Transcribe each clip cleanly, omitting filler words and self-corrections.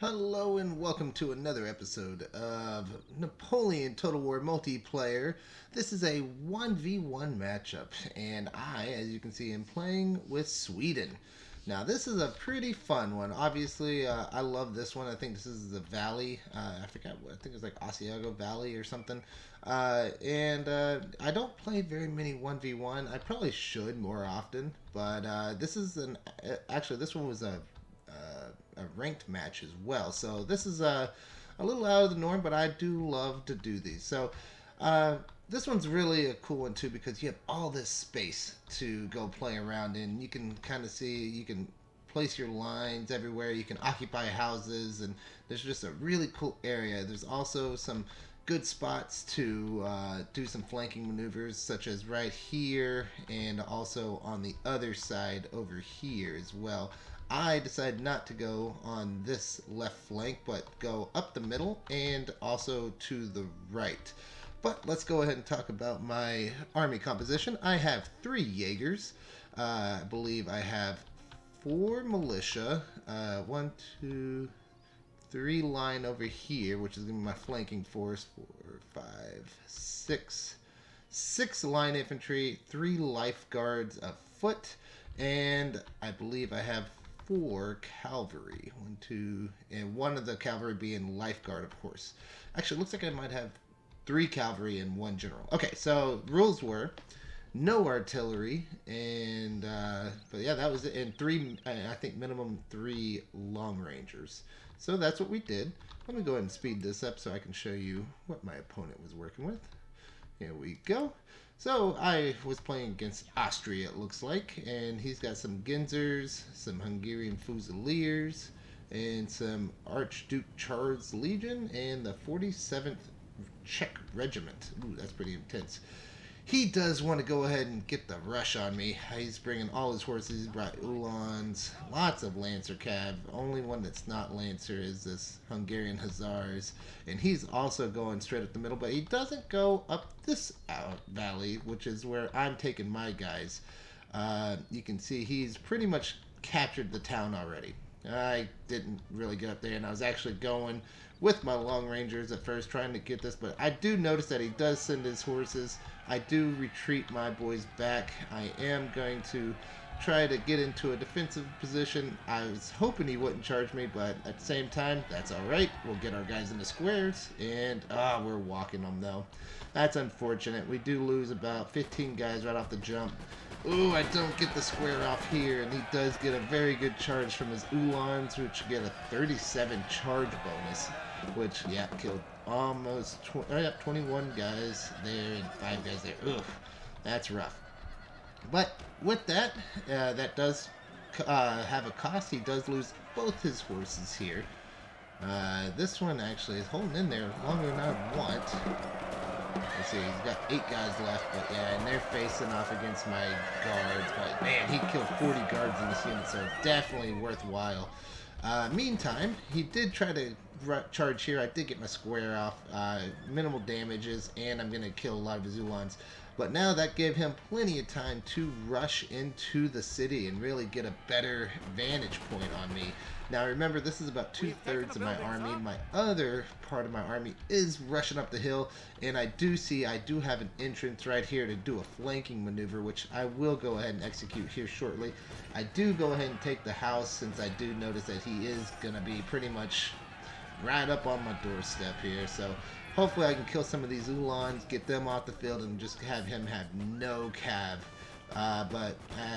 Hello and welcome to another episode of Napoleon Total War Multiplayer. This is a 1v1 matchup, and as you can see, am playing with Sweden. Now, this is a pretty fun one. Obviously, I love this one. I think this is the Valley. I forgot what. I think it's like Asiago Valley or something. And I don't play very many 1v1. I probably should more often, but this is actually, this one was a ranked match as well. So this is a little out of the norm, but I do love to do these. So this one's really a cool one too because you have all this space to go play around in. You can kind of see, you can place your lines everywhere. You can occupy houses, and there's just a really cool area. There's also some good spots to do some flanking maneuvers, such as right here and also on the other side over here as well. I decided not to go on this left flank, but go up the middle and also to the right. But let's go ahead and talk about my army composition. I have 3 Jaegers. I believe I have 4 militia. 1, 2, 3 line over here, which is going to be my flanking force. 4, 5, 6. 6 line infantry, 3 lifeguards of foot, and I believe I have 4 cavalry. 1, 2, and one of the cavalry being lifeguard, of course. Actually, it looks like I might have 3 cavalry and 1 general. Okay, so rules were no artillery, and but yeah, that was it. And 3, I think minimum 3 long rangers. So that's what we did. Let me go ahead and speed this up so I can show you what my opponent was working with. Here we go. So I was playing against Austria, it looks like, and he's got some Ginzers, some Hungarian Fusiliers, and some Archduke Charles Legion, and the 47th Czech Regiment. Ooh, that's pretty intense. He does want to go ahead and get the rush on me. He's bringing all his horses. He's brought Uhlans, lots of Lancer Cav. Only one that's not Lancer is this Hungarian Hussars. And he's also going straight up the middle, but he doesn't go up this valley, which is where I'm taking my guys. You can see he's pretty much captured the town already. I didn't really get up there, and I was actually going with my long rangers at first trying to get this, but I do notice that he does send his horses. I do retreat my boys back. I am going to try to get into a defensive position. I was hoping he wouldn't charge me, but at the same time, that's all right. We'll get our guys into squares, and we're walking them though. That's unfortunate. We do lose about 15 guys right off the jump. Ooh, I don't get the square off here, and he does get a very good charge from his Uhlans, which get a 37 charge bonus, which, yeah, killed almost 21 guys there and 5 guys there. Ugh, that's rough. But with that, that does have a cost. He does lose both his horses here. This one actually is holding in there longer than I want. Let's see, he's got 8 guys left, but yeah, and they're facing off against my guards. But man, he killed 40 guards in this unit, so definitely worthwhile. Meantime, he did try to charge here. I did get my square off, minimal damages, and I'm going to kill a lot of his Uhlans. But now that gave him plenty of time to rush into the city and really get a better vantage point on me. Now remember, this is about 2/3 of my army. My other part of my army is rushing up the hill, and I do have an entrance right here to do a flanking maneuver, which I will go ahead and execute here shortly. I do go ahead and take the house since I do notice that he is going to be pretty much right up on my doorstep here. So hopefully I can kill some of these Uhlans, get them off the field, and just have him have no cav. But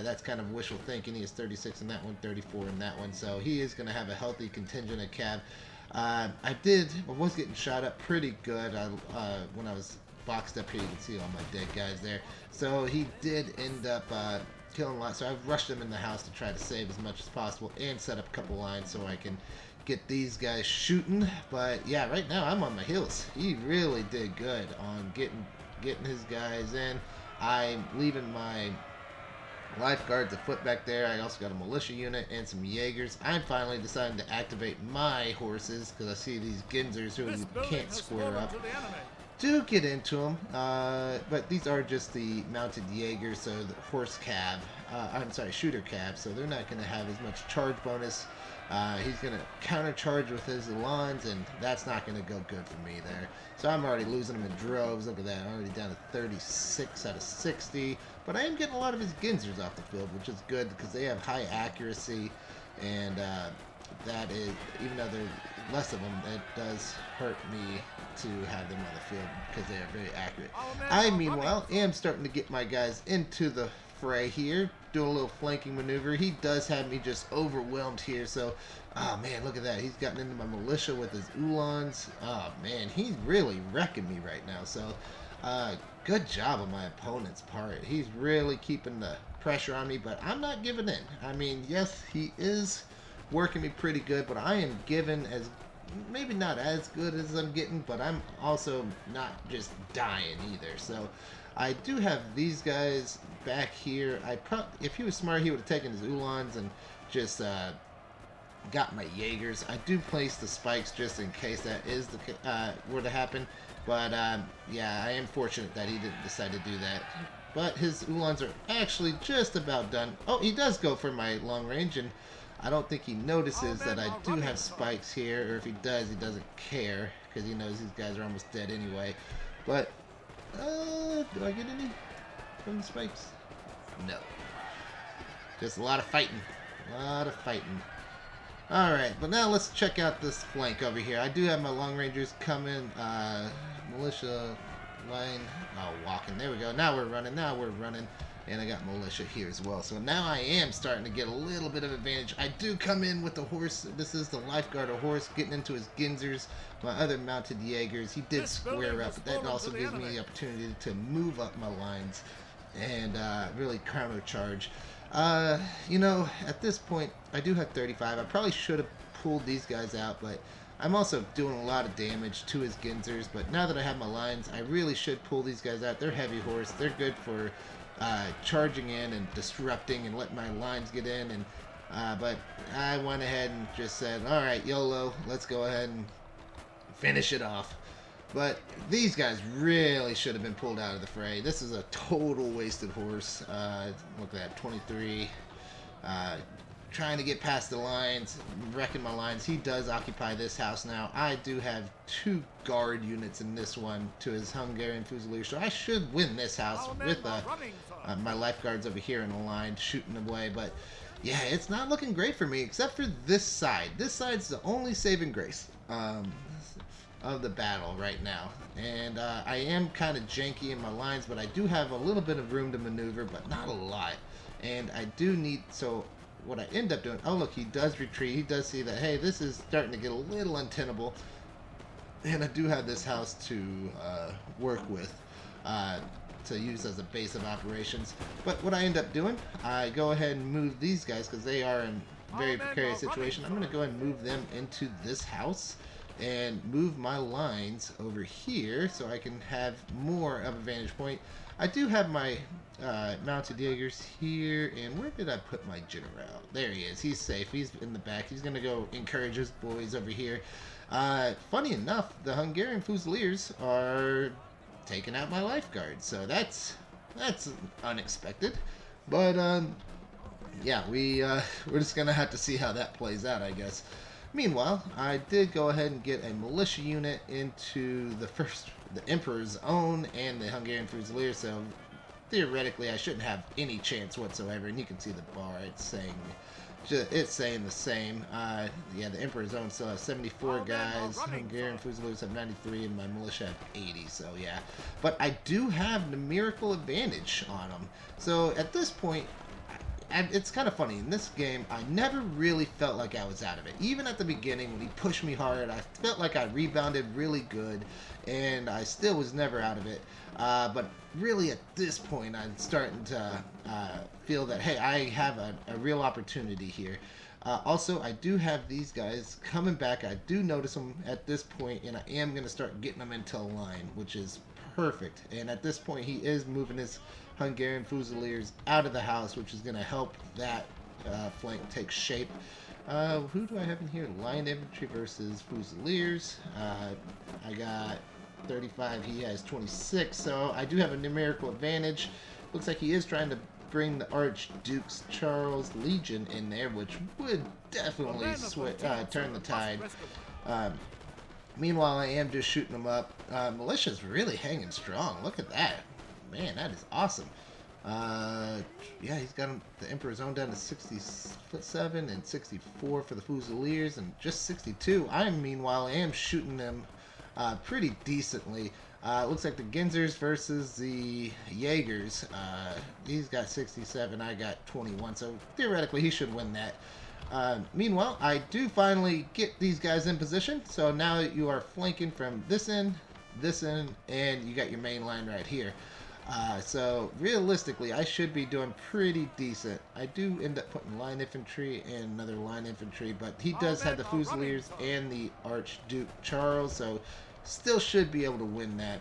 that's kind of wishful thinking. He has 36 in that one, 34 in that one, so he is going to have a healthy contingent of cav. I was getting shot up pretty good when I was boxed up here. You can see all my dead guys there. So he did end up killing a lot, so I rushed him in the house to try to save as much as possible and set up a couple lines so I can get these guys shooting. But yeah, right now I'm on my heels. He really did good on getting his guys in. I'm leaving my lifeguards afoot back there. I also got a militia unit and some Jaegers. I'm finally deciding to activate my horses because I see these Ginzers who can't square up. Do get into them, but these are just the mounted Jaegers, so the horse cav. I'm sorry, shooter cav, so they're not going to have as much charge bonus. He's going to countercharge with his Elons, and that's not going to go good for me there. So I'm already losing him in droves. Look at that. I'm already down to 36 out of 60. But I am getting a lot of his Ginzers off the field, which is good because they have high accuracy. And that is, even though there are less of them, it does hurt me to have them on the field because they are very accurate. I, meanwhile, am starting to get my guys into the fray here, doing a little flanking maneuver. He does have me just overwhelmed here, so oh man, look at that. He's gotten into my militia with his Ulans. Oh man, he's really wrecking me right now. So good job on my opponent's part. He's really keeping the pressure on me, but I'm not giving in. I mean, yes, he is working me pretty good, but I am giving as maybe not as good as I'm getting, but I'm also not just dying either. So I do have these guys back here. If he was smart, he would have taken his Ulans and just got my Jaegers. I do place the spikes just in case that is the were to happen. But yeah, I am fortunate that he didn't decide to do that. But his Ulans are actually just about done. Oh, he does go for my long range, and I don't think he notices that I do have spikes here, or if he does, he doesn't care because he knows these guys are almost dead anyway. But do I get any from the spikes? No. Just a lot of fighting. A lot of fighting. Alright, but now let's check out this flank over here. I do have my long rangers coming. Militia line. Oh, walking. There we go. Now we're running. Now we're running. And I got militia here as well. So now I am starting to get a little bit of advantage. I do come in with the horse. This is the lifeguard, a horse, getting into his Ginzers. My other mounted Jaegers. He did square up, but that also gives me the opportunity to move up my lines and really countercharge. You know, at this point, I do have 35. I probably should have pulled these guys out, but I'm also doing a lot of damage to his Ginzers. But now that I have my lines, I really should pull these guys out. They're heavy horse. They're good for charging in and disrupting and letting my lines get in. And but I went ahead and just said, all right, YOLO, let's go ahead and finish it off. But these guys really should have been pulled out of the fray. This is a total wasted horse. Look at that, 23. Trying to get past the lines, wrecking my lines. He does occupy this house now. I do have 2 guard units in this one to his Hungarian Fusilier, so I should win this house with my lifeguards over here in the line shooting away. But yeah, it's not looking great for me except for this side. This side's the only saving grace of the battle right now. And I am kind of janky in my lines, but I do have a little bit of room to maneuver, but not a lot. And I do need, so what I end up doing, oh look, he does retreat. He does see that, hey, this is starting to get a little untenable. And I do have this house to work with, to use as a base of operations. But what I end up doing, I go ahead and move these guys because they are in a very precarious situation. I'm going to go ahead and move them into this house and move my lines over here so I can have more of a vantage point. I do have my mounted Jaegers here, and where did I put my general? There he is. He's safe. He's in the back. He's going to go encourage his boys over here. Funny enough, the Hungarian Fusiliers are taking out my lifeguards, so that's unexpected. But yeah, we're just going to have to see how that plays out, I guess. Meanwhile, I did go ahead and get a militia unit into the Emperor's Own and the Hungarian Fusilier, so theoretically I shouldn't have any chance whatsoever. And you can see the bar, it's saying the same. Yeah, the Emperor's Own still has 74 guys, Hungarian Fusiliers have 93, and my militia have 80, so yeah. But I do have numerical advantage on them. So at this point, and it's kind of funny, in this game, I never really felt like I was out of it. Even at the beginning, when he pushed me hard, I felt like I rebounded really good, and I still was never out of it. But really, at this point, I'm starting to feel that, hey, I have a real opportunity here. Also, I do have these guys coming back. I do notice them at this point, and I am going to start getting them into a line, which is perfect. And at this point, he is moving his Hungarian Fusiliers out of the house, which is going to help that flank take shape. Who do I have in here? Line infantry versus Fusiliers. I got 35. He has 26. So I do have a numerical advantage. Looks like he is trying to bring the Archduke's Charles Legion in there, which would definitely turn the tide. Um, Meanwhile, I am just shooting them up. Militia's really hanging strong. Look at that. Man, that is awesome. Yeah, he's got the Emperor's Own down to 67 and 64 for the Fusiliers and just 62. Meanwhile, I am shooting them pretty decently. Looks like the Ginzers versus the Jaegers. He's got 67, I got 21, so theoretically he should win that. Meanwhile, I do finally get these guys in position, so now you are flanking from this end, and you got your main line right here. So realistically, I should be doing pretty decent. I do end up putting line infantry and another line infantry, but he does have the Fusiliers and the Archduke Charles, so still should be able to win that.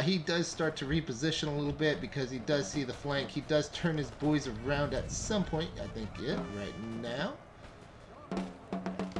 He does start to reposition a little bit because he does see the flank. He does turn his boys around at some point. I think, yeah, right now.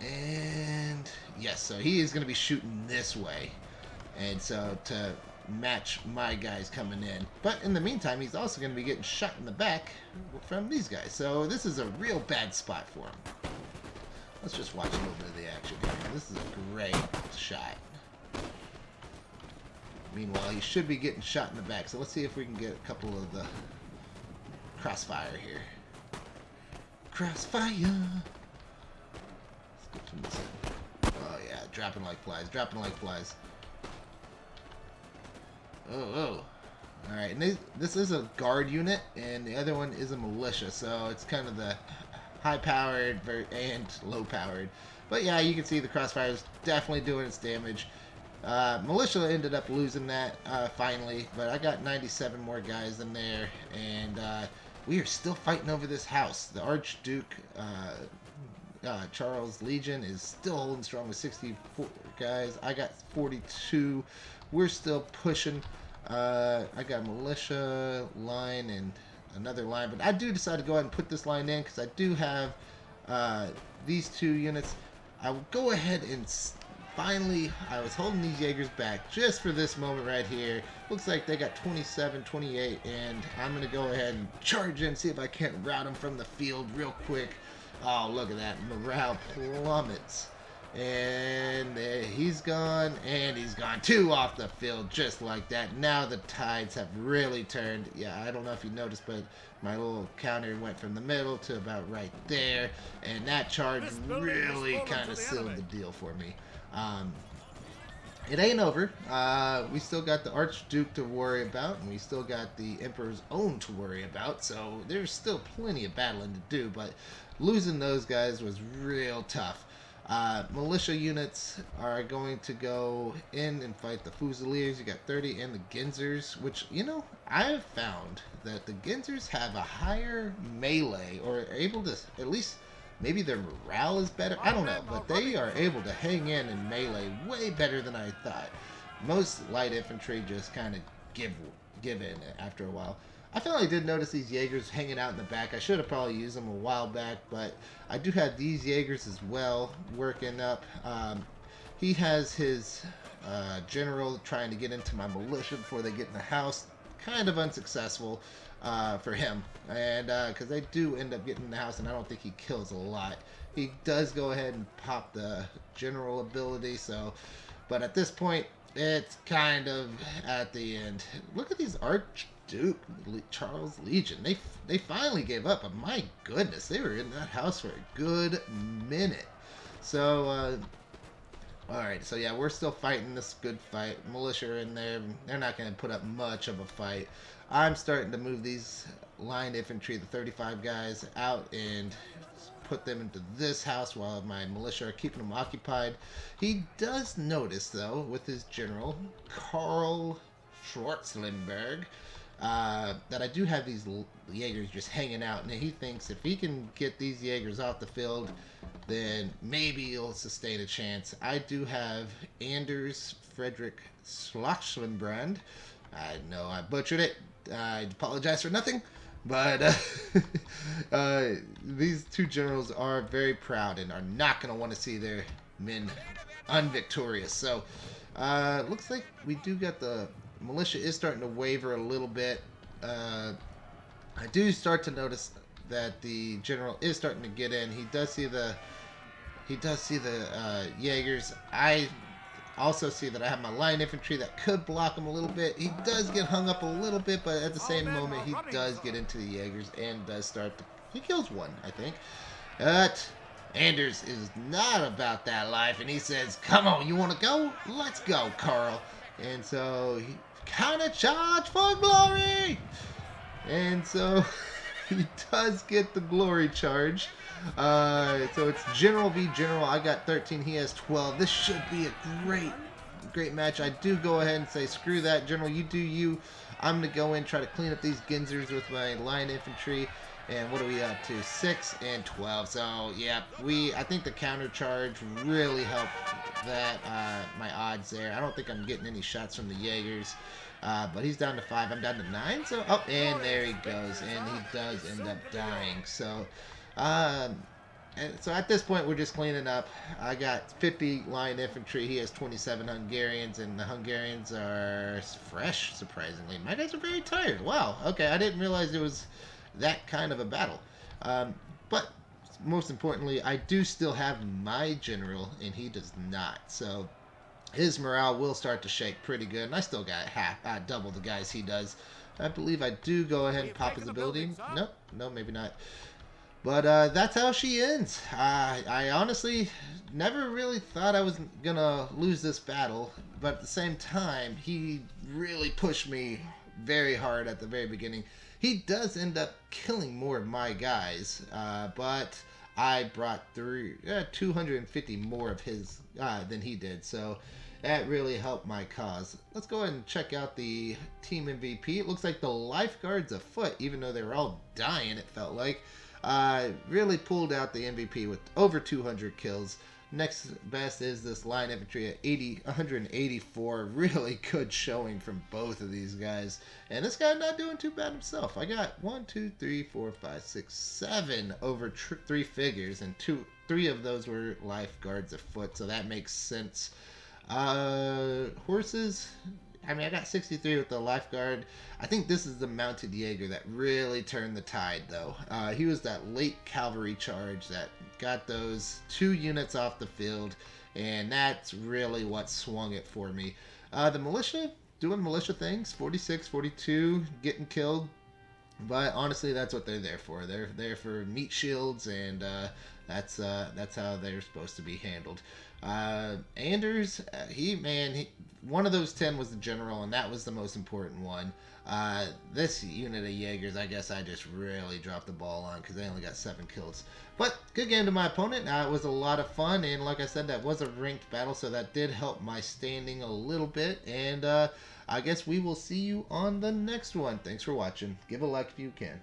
And yes, so he is going to be shooting this way. And so to match my guys coming in. But in the meantime, he's also going to be getting shot in the back from these guys. So this is a real bad spot for him. Let's just watch a little bit of the action here. This is a great shot. Meanwhile, he should be getting shot in the back. So let's see if we can get a couple of the crossfire here. Crossfire! Let's go from this end. Oh yeah, dropping like flies, dropping like flies. Oh. Alright, and this is a guard unit, and the other one is a militia, so it's kind of the high-powered and low-powered. But yeah, you can see the crossfire is definitely doing its damage. Militia ended up losing that finally, but I got 97 more guys in there, and we are still fighting over this house. The Archduke Charles Legion is still holding strong with 64 guys. I got 42. We're still pushing. I got a militia line and another line, but I do decide to go ahead and put this line in because I do have these two units. I will go ahead and finally, I was holding these Jaegers back just for this moment right here. Looks like they got 27, 28, and I'm going to go ahead and charge in, see if I can't rout them from the field real quick. Oh, look at that. Morale plummets. And he's gone, and he's gone. 2 off the field, just like that. Now the tides have really turned. Yeah, I don't know if you noticed, but my little counter went from the middle to about right there, and that charge really kind of sealed the deal for me. It ain't over. We still got the Archduke to worry about, and we still got the Emperor's Own to worry about, so there's still plenty of battling to do, but losing those guys was real tough. Militia units are going to go in and fight the Fusiliers. You got 30 and the Ginzers, which, you know, I've found that the Ginzers have a higher melee, or are able to, at least, maybe their morale is better. I don't know, but they are able to hang in melee way better than I thought. Most light infantry just kind of give in after a while. I finally did notice these Jaegers hanging out in the back. I should have probably used them a while back, but I do have these Jaegers as well working up. He has his general trying to get into my militia before they get in the house. Kind of unsuccessful for him, and because they do end up getting in the house, and I don't think he kills a lot. He does go ahead and pop the general ability, so, but at this point, it's kind of at the end. Look at these Archduke Charles Legion. They finally gave up, but my goodness, they were in that house for a good minute. So, alright, so yeah, we're still fighting this good fight. Militia in there, they're not going to put up much of a fight. I'm starting to move these line infantry, the 35 guys, out and put them into this house while my militia are keeping them occupied. He does notice, though, with his general, Karl Schwarzenberg, that I do have these Jaegers just hanging out, and he thinks if he can get these Jaegers off the field, then maybe he'll sustain a chance. I do have Anders Frederick Slugfest. I know I butchered it. I apologize for nothing. But these two generals are very proud and are not going to want to see their men unvictorious. So looks like we do got the militia is starting to waver a little bit. I do start to notice that the general is starting to get in. He does see the Jaegers. I also see that I have my line infantry that could block him a little bit. He does get hung up a little bit, but at the same moment, he does get into the Jaegers and does start to... He kills one, I think. But Anders is not about that life, and he says, come on, you want to go? Let's go, Carl. And so he counter charge for glory! And so he does get the glory charge. So it's General v General. I got 13. He has 12. This should be a great match. I do go ahead and say, screw that, General. You do you. I'm going to go in, try to clean up these Ginzers with my line infantry. And what are we up to? 6 and 12. So, yeah, I think the counter charge really helped that my odds there. I don't think I'm getting any shots from the Jaegers. But he's down to 5. I'm down to 9. So, oh, and there he goes. And he does end up dying. So, so at this point, we're just cleaning up. I got 50 line infantry. He has 27 Hungarians, and the Hungarians are fresh, surprisingly. My guys are very tired. Wow. Okay, I didn't realize it was that kind of a battle. But most importantly, I do still have my general, and he does not. So his morale will start to shake pretty good, and I still got double the guys he does. I believe I do go ahead and pop his ability. Nope, no, maybe not. But that's how she ends. I honestly never really thought I was going to lose this battle. But at the same time, he really pushed me very hard at the very beginning. He does end up killing more of my guys. But I brought 250 more of his than he did. So that really helped my cause. Let's go ahead and check out the team MVP. It looks like the lifeguards afoot, even though they were all dying, it felt like. Really pulled out the MVP with over 200 kills. Next best is this line infantry at 184. Really good showing from both of these guys. And this guy not doing too bad himself. I got 1, 2, 3, 4, 5, 6, 7 over 3 figures. And 3 of those were lifeguards afoot. So that makes sense. Horses... I mean, I got 63 with the lifeguard. I think this is the mounted Jaeger that really turned the tide, though. He was that late cavalry charge that got those 2 units off the field, and that's really what swung it for me. The militia, doing militia things, 46, 42, getting killed. But honestly, that's what they're there for. They're there for meat shields, and that's how they're supposed to be handled. Anders, one of those 10 was the general, and that was the most important one. This unit of Jaegers, I guess I just really dropped the ball on because they only got 7 kills. But good game to my opponent. It was a lot of fun, and like I said, that was a ranked battle, so that did help my standing a little bit. And I guess we will see you on the next one. Thanks for watching. Give a like if you can.